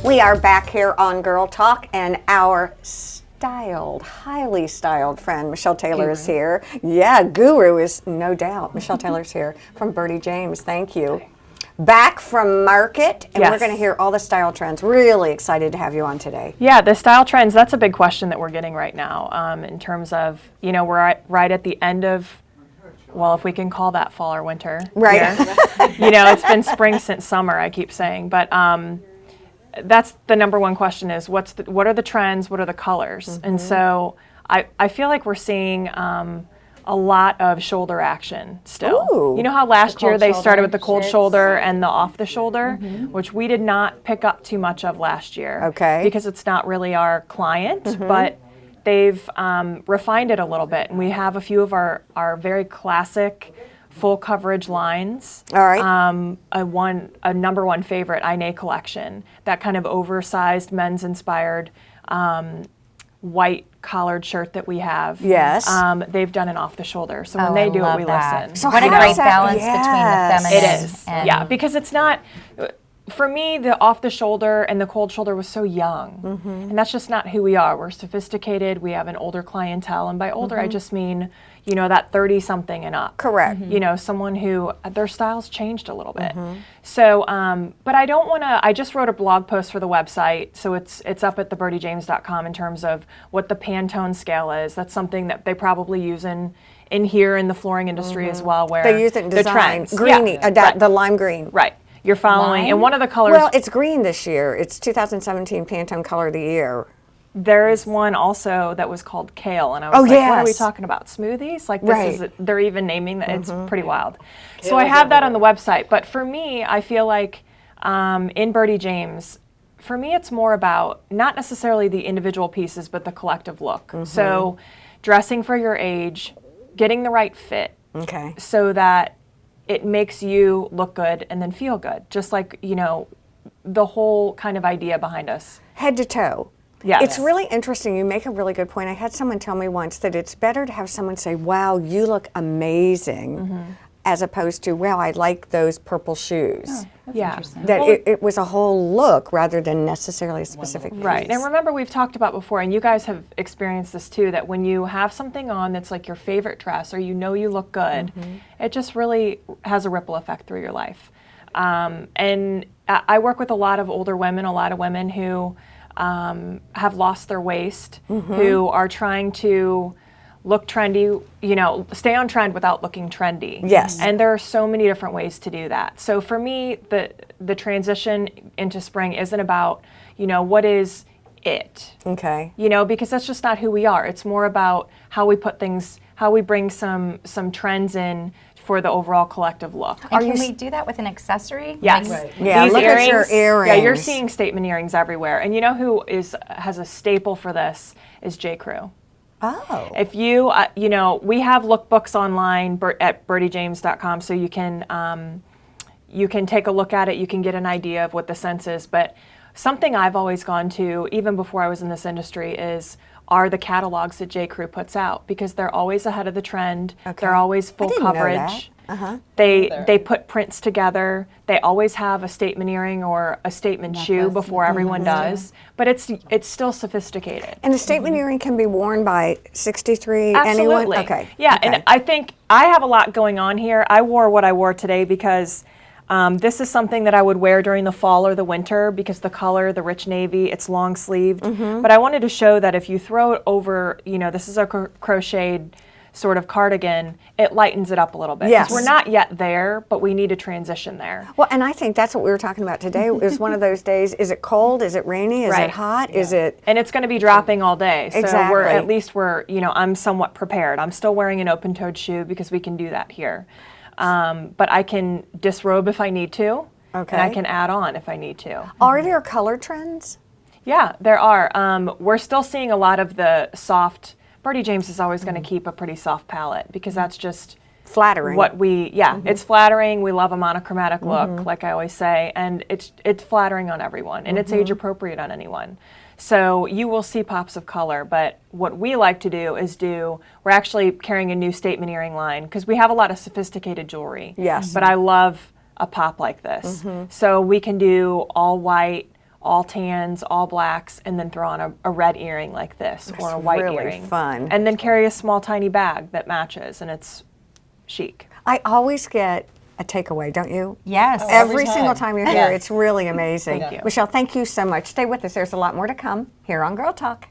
We are back here on Girl Talk, and our styled, highly styled friend Michelle Taylor is here. Yeah, guru is no doubt. Michelle Taylor's here from Birdie James. Thank you. Back from market, and we're going to hear all the style trends. Really excited to have you on today. Yeah, the style trends, that's a big question that we're getting right now in terms of, you know, we're right at the end of, well, if we can call that fall or winter. Right. You know, it's been spring since summer, I keep saying, but that's the number one question is what are the trends, what are the colors? And so I feel like we're seeing a lot of shoulder action still. Ooh. You know how last year they started with the cold shoulder and the off the shoulder, which we did not pick up too much of last year. Okay. Because it's not really our client, but they've refined it a little bit. And we have a few of our very classic full coverage lines. All right. A number one favorite, Ine collection, that kind of oversized men's inspired white collared shirt that we have. Yes. They've done an off the shoulder. So when they do it, we listen. So what a great balance between the feminine. It is. Yeah, because it's not, for me, the off the shoulder and the cold shoulder was so young. And that's just not who we are. We're sophisticated. We have an older clientele. And by older, I just mean, you know, that 30 something and up. Correct. You know, someone who their styles changed a little bit. So, but I don't want to, I just wrote a blog post for the website. So it's up at thebirdiejames.com in terms of what the Pantone scale is. That's something that they probably use in here in the flooring industry as well, where they use it in the design. trends. Greeny, the lime green. Right. You're following, Lime? and one of the colors. Well, it's green this year. It's 2017 Pantone Color of the Year. There is one also that was called kale, and I was like, what are we talking about? Smoothies? Like this is, they're even naming that. It's pretty wild. So I have that on the website. But for me, I feel like in Birdie James, for me, it's more about not necessarily the individual pieces, but the collective look. So dressing for your age, getting the right fit, so that it makes you look good and then feel good. Just like, you know, the whole kind of idea behind us. Head to toe. Yeah. It's really interesting. You make a really good point. I had someone tell me once that it's better to have someone say, wow, you look amazing, as opposed to, wow, I like those purple shoes. Oh, that's interesting. That it was a whole look rather than necessarily a specific piece. Right. And remember, we've talked about before, and you guys have experienced this too, that when you have something on that's like your favorite dress or you know you look good, it just really has a ripple effect through your life. And I work with a lot of older women, a lot of women who have lost their waist, who are trying to look trendy, you know, stay on trend without looking trendy. Yes. And there are so many different ways to do that. So for me, the transition into spring isn't about, you know, what is it? Okay. You know, because that's just not who we are. It's more about how we put things, how we bring some trends in for the overall collective look. And can we do that with an accessory? Yes. Yeah, These look at your earrings. Yeah, you're seeing statement earrings everywhere. And you know who has a staple for this is J. Crew. Oh. If you, you know, we have lookbooks online at birdiejames.com, so you can take a look at it. You can get an idea of what the sense is. But something I've always gone to, even before I was in this industry, are the catalogs that J. Crew puts out, because they're always ahead of the trend. They're always full coverage. They put prints together. They always have a statement earring or a statement shoe before everyone does. But it's still sophisticated. And a statement earring can be worn by 63 Absolutely. anyone? Okay. Yeah, and I think I have a lot going on here. I wore what I wore today because this is something that I would wear during the fall or the winter, because the color, the rich navy, it's long sleeved. But I wanted to show that if you throw it over, you know, this is a crocheted sort of cardigan, it lightens it up a little bit. Yes. We're not yet there, but we need to transition there. Well, and I think that's what we were talking about today. It was one of those days, is it cold? Is it rainy? Is it hot? Is it... And it's going to be dropping all day. So Exactly. we're, you know, I'm somewhat prepared. I'm still wearing an open-toed shoe because we can do that here. But I can disrobe if I need to, and I can add on if I need to. Are there color trends? Yeah, there are. We're still seeing a lot of the soft. Birdie James is always going to keep a pretty soft palette, because that's just flattering. What we, it's flattering. We love a monochromatic look, like I always say, and it's flattering on everyone, and it's age appropriate on anyone. So you will see pops of color, but what we like to do is we're actually carrying a new statement earring line, because we have a lot of sophisticated jewelry. Yes. But I love a pop like this. So we can do all white, all tans, all blacks, and then throw on a red earring like this or a white really earring. Fun. And then carry a small tiny bag that matches, and it's chic. I always get a takeaway, don't you? Yes. Every single time you're here. Yes. It's really amazing. Thank you. Michelle, thank you so much. Stay with us. There's a lot more to come here on Girl Talk.